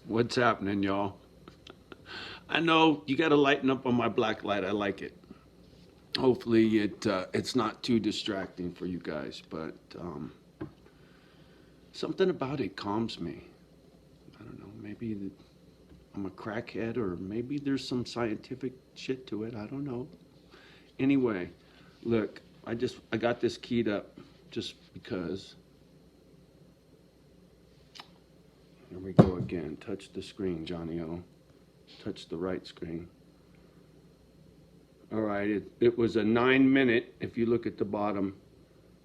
What's happening, y'all? I know you got to lighten up on my black light. I like it. Hopefully, it's not too distracting for you guys, but something about it calms me. I don't know. Maybe I'm a crackhead, or maybe there's some scientific shit to it. I don't know. Anyway, look, I got this keyed up just because. Here we go again. Touch the screen, Johnny O. Touch the right screen. All right, it was a 9 minute, if you look at the bottom,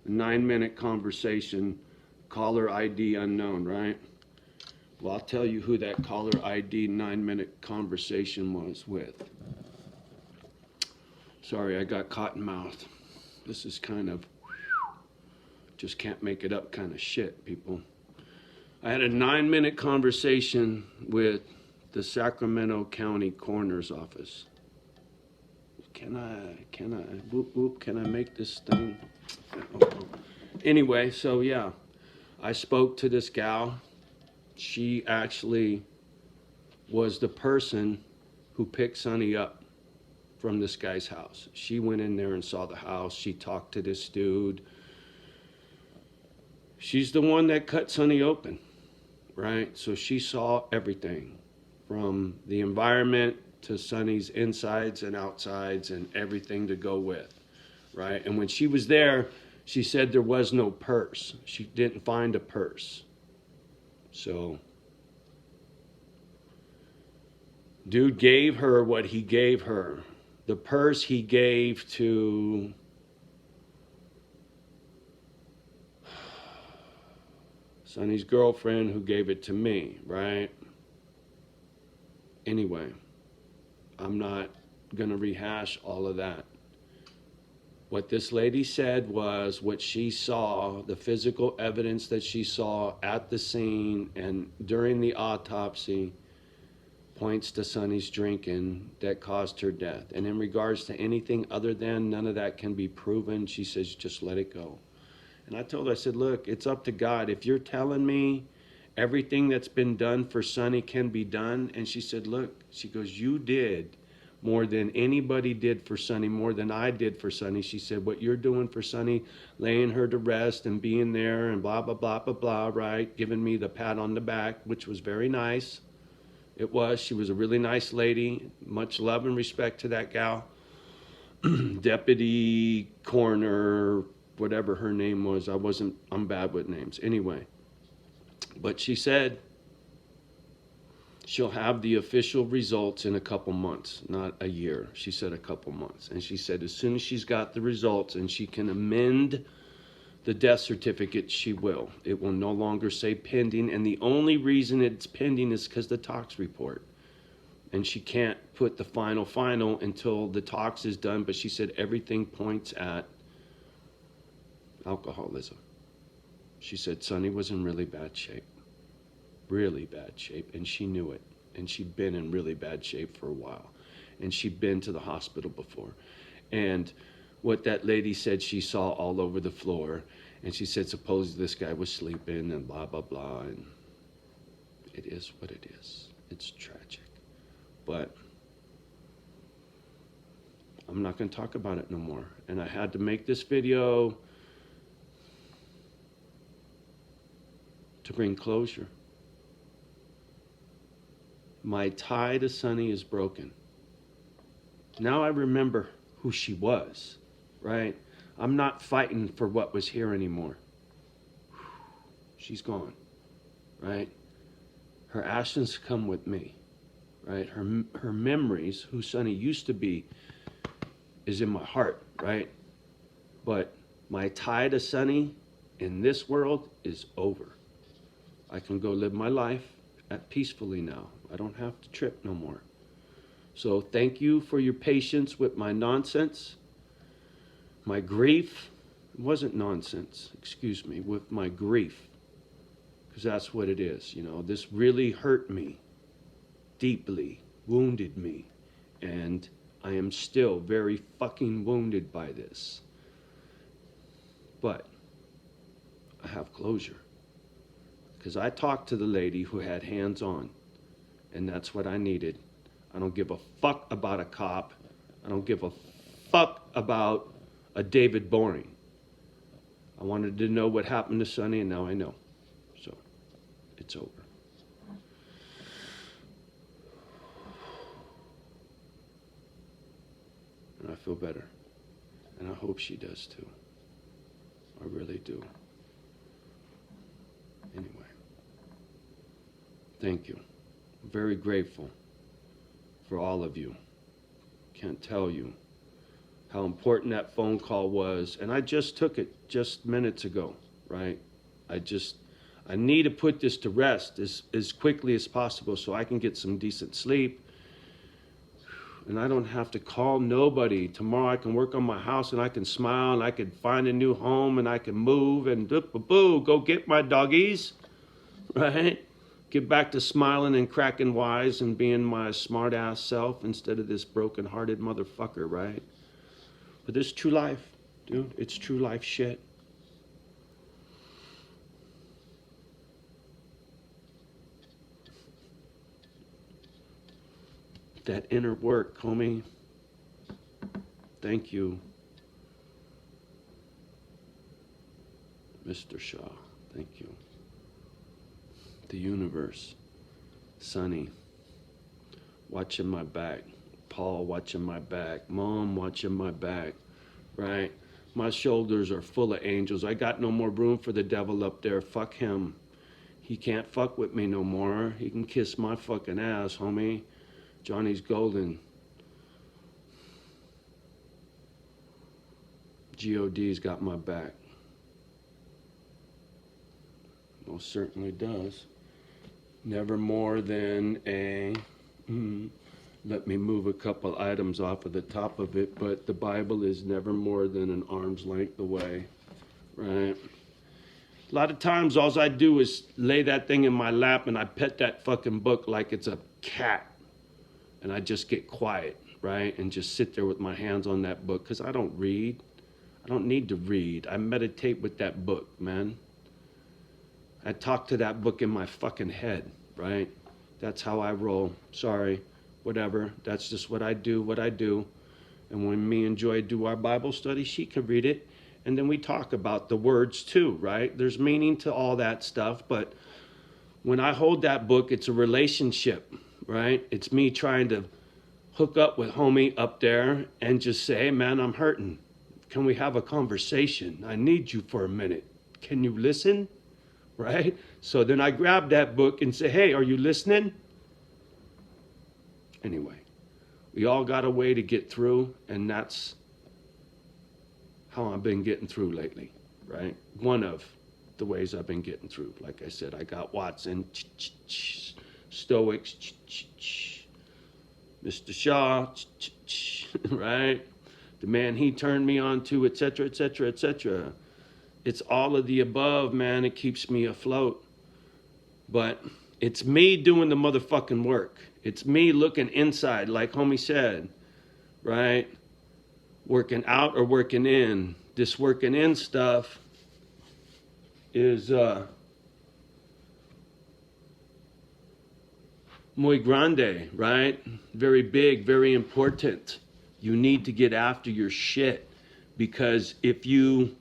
a 9 minute conversation, caller ID unknown, right? Well, I'll tell you who that caller ID 9 minute conversation was with. Sorry, I got cotton mouth. This is kind of, just can't make it up kind of shit, people. I had a 9 minute conversation with the Sacramento County Coroner's Office. Can I, whoop, whoop, can I make this thing? Anyway, so yeah, I spoke to this gal. She actually was the person who picked Sonny up from this guy's house. She went in there and saw the house. She talked to this dude. She's the one that cut Sonny open, right? So she saw everything from the environment to Sonny's insides and outsides and everything to go with, right? And when she was there, she said there was no purse. She didn't find a purse. So, dude gave her what he gave her. The purse he gave to Sonny's girlfriend, who gave it to me, right? Anyway, I'm not going to rehash all of that. What this lady said was what she saw, the physical evidence that she saw at the scene and during the autopsy points to Sonny's drinking that caused her death. And in regards to anything other than, none of that can be proven. She says, just let it go. And I told her, I said, look, it's up to God. If you're telling me everything that's been done for Sonny can be done. And she said, look, she goes, you did more than anybody did for Sonny, more than I did for Sonny. She said, what you're doing for Sonny, laying her to rest and being there and blah, blah, blah, blah, blah, right? Giving me the pat on the back, which was very nice. It was. She was a really nice lady. Much love and respect to that gal. Deputy, coroner, whatever her name was. I'm bad with names. Anyway. But she said she'll have the official results in a couple months, not a year. She said a couple months. And she said as soon as she's got the results and she can amend the death certificate, she will. It will no longer say pending. And the only reason it's pending is because the tox report. And she can't put the final until the tox is done. But she said everything points at alcoholism. She said Sonny was in really bad shape. Really bad shape. And she knew it. And she'd been in really bad shape for a while. And she'd been to the hospital before. And what that lady said she saw all over the floor. And she said, suppose this guy was sleeping and blah, blah, blah. And it is what it is. It's tragic. But I'm not going to talk about it no more. And I had to make this video to bring closure. My tie to Sonny is broken. Now I remember who she was, right? I'm not fighting for what was here anymore. She's gone, right? Her ashes come with me, right? Her memories, who Sonny used to be, is in my heart, right? But my tie to Sonny in this world is over. I can go live my life peacefully now. I don't have to trip no more. So thank you for your patience with my nonsense, my grief. It wasn't nonsense, excuse me, with my grief. Because that's what it is, you know. This really hurt me, deeply, wounded me. And I am still very fucking wounded by this. But I have closure. Because I talked to the lady who had hands on. And that's what I needed. I don't give a fuck about a cop. I don't give a fuck about a David Boring. I wanted to know what happened to Sonny, and now I know. So, it's over. And I feel better. And I hope she does too. I really do. Anyway. Thank you. I'm very grateful for all of you. Can't tell you how important that phone call was. And I just took it just minutes ago, right? I need to put this to rest as quickly as possible so I can get some decent sleep. And I don't have to call nobody. Tomorrow I can work on my house and I can smile and I can find a new home and I can move and go get my doggies, right? Get back to smiling and cracking wise and being my smart ass self instead of this broken hearted motherfucker, right? But this is true life, dude. It's true life shit. That inner work, homie. Thank you. Mr. Shaw, thank you. The universe. Sonny, watching my back. Paul watching my back. Mom watching my back, right? My shoulders are full of angels. I got no more room for the devil up there. Fuck him. He can't fuck with me no more. He can kiss my fucking ass, homie. Johnny's golden. God's got my back. Most certainly does. Never more than a... let me move a couple items off of the top of it, but the Bible is never more than an arm's length away, right? A lot of times all I do is lay that thing in my lap and I pet that fucking book like it's a cat. And I just get quiet, right? And just sit there with my hands on that book because I don't read. I don't need to read. I meditate with that book, man. I talk to that book in my fucking head, right? That's how I roll. Sorry, whatever. That's just what I do. And when me and Joy do our Bible study, she can read it. And then we talk about the words too, right? There's meaning to all that stuff. But when I hold that book, it's a relationship, right? It's me trying to hook up with homie up there and just say, hey man, I'm hurting. Can we have a conversation? I need you for a minute. Can you listen? Right? So then I grab that book and say, hey, are you listening? Anyway, we all got a way to get through, and that's how I've been getting through lately, right? One of the ways I've been getting through. Like I said, I got Watson, Stoics, Mr. Shaw, right? The man he turned me on to, etc., etc., etc. It's all of the above, man. It keeps me afloat. But it's me doing the motherfucking work. It's me looking inside, like homie said, right? Working out or working in. This working in stuff is muy grande, right? Very big, very important. You need to get after your shit because if you,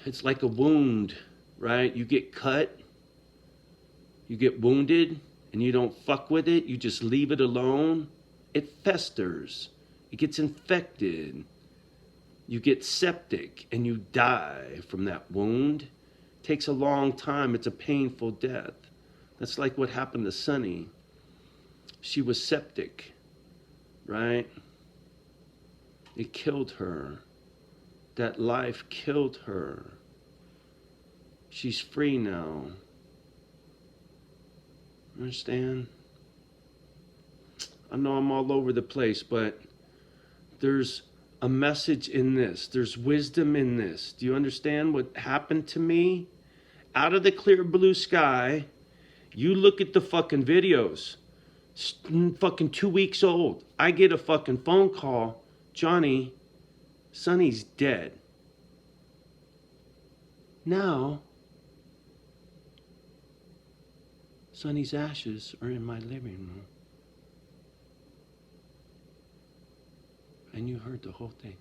it's like a wound, right? You get cut, you get wounded, and you don't fuck with it. You just leave it alone. It festers. It gets infected. You get septic and you die from that wound. It takes a long time. It's a painful death. That's like what happened to Sonny. She was septic, right? It killed her. That life killed her. She's free now. Understand? I know I'm all over the place, but there's a message in this. There's wisdom in this. Do you understand what happened to me? Out of the clear blue sky, you look at the fucking videos. It's fucking 2 weeks old. I get a fucking phone call. Johnny, Sonny's dead. Now, Sonny's ashes are in my living room. And you heard the whole thing.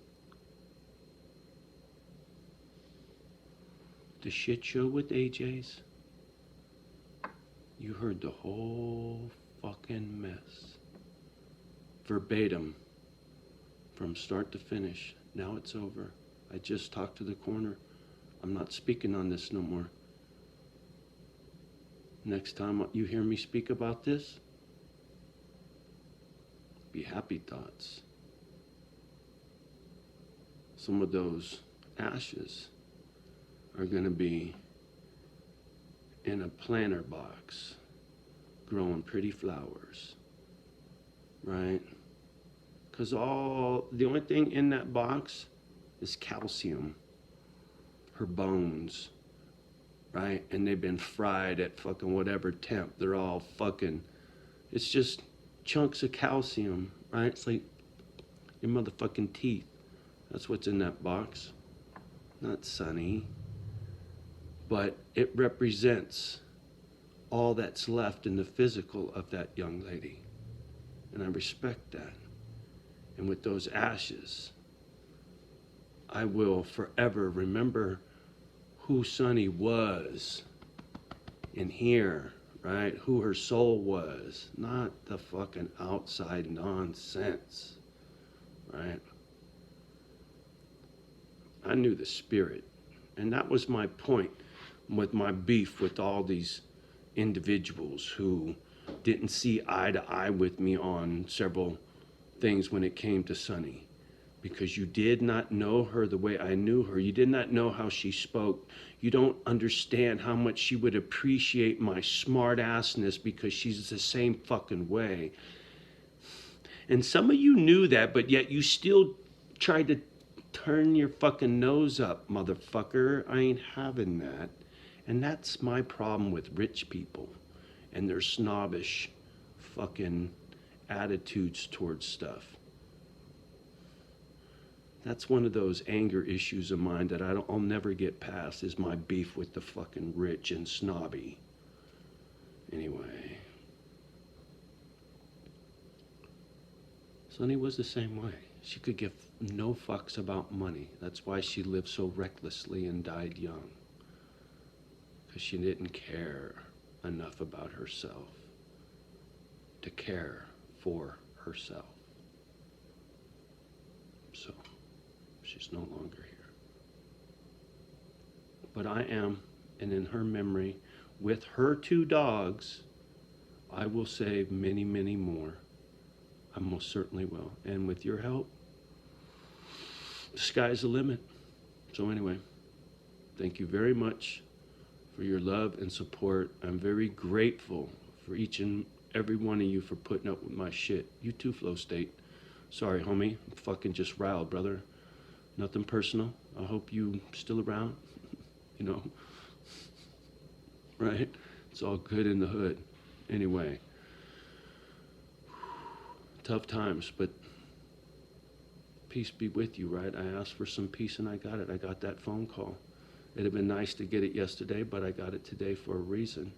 The shit show with AJ's, you heard the whole fucking mess. Verbatim, from start to finish. Now it's over. I just talked to the coroner. I'm not speaking on this no more. Next time you hear me speak about this, be happy thoughts. Some of those ashes are going to be in a planter box growing pretty flowers, right? Because the only thing in that box is calcium, her bones, right? And they've been fried at fucking whatever temp. They're all fucking, it's just chunks of calcium, right? It's like your motherfucking teeth. That's what's in that box. Not Sonny. But it represents all that's left in the physical of that young lady. And I respect that. And with those ashes, I will forever remember who Sonny was in here, right? Who her soul was, not the fucking outside nonsense, right? I knew the spirit. And that was my point with my beef with all these individuals who didn't see eye to eye with me on several things when it came to Sonny. Because you did not know her the way I knew her. You did not know how she spoke. You don't understand how much she would appreciate my smart assness because she's the same fucking way. And some of you knew that, but yet you still tried to turn your fucking nose up, motherfucker. I ain't having that. And that's my problem with rich people and their snobbish fucking attitudes towards stuff. That's one of those anger issues of mine that I'll never get past, is my beef with the fucking rich and snobby. Anyway. Sonny was the same way. She could give no fucks about money. That's why she lived so recklessly and died young. Because she didn't care enough about herself to care for herself. So, she's no longer here. But I am, and in her memory, with her 2 dogs, I will save many, many more. I most certainly will. And with your help, the sky's the limit. So anyway, thank you very much for your love and support. I'm very grateful for each and every one of you for putting up with my shit. You too, Flow State. Sorry, homie. I'm fucking just riled, brother. Nothing personal. I hope you still around. You know. Right? It's all good in the hood. Anyway. Tough times, but peace be with you, right? I asked for some peace and I got it. I got that phone call. It'd have been nice to get it yesterday, but I got it today for a reason.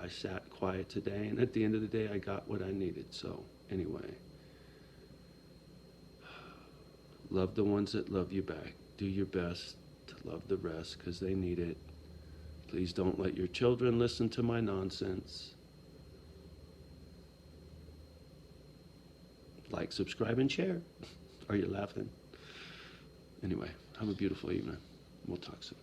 I sat quiet today, and at the end of the day, I got what I needed. So, anyway. Love the ones that love you back. Do your best to love the rest, because they need it. Please don't let your children listen to my nonsense. Like, subscribe, and share. Are you laughing? Anyway, have a beautiful evening. We'll talk soon.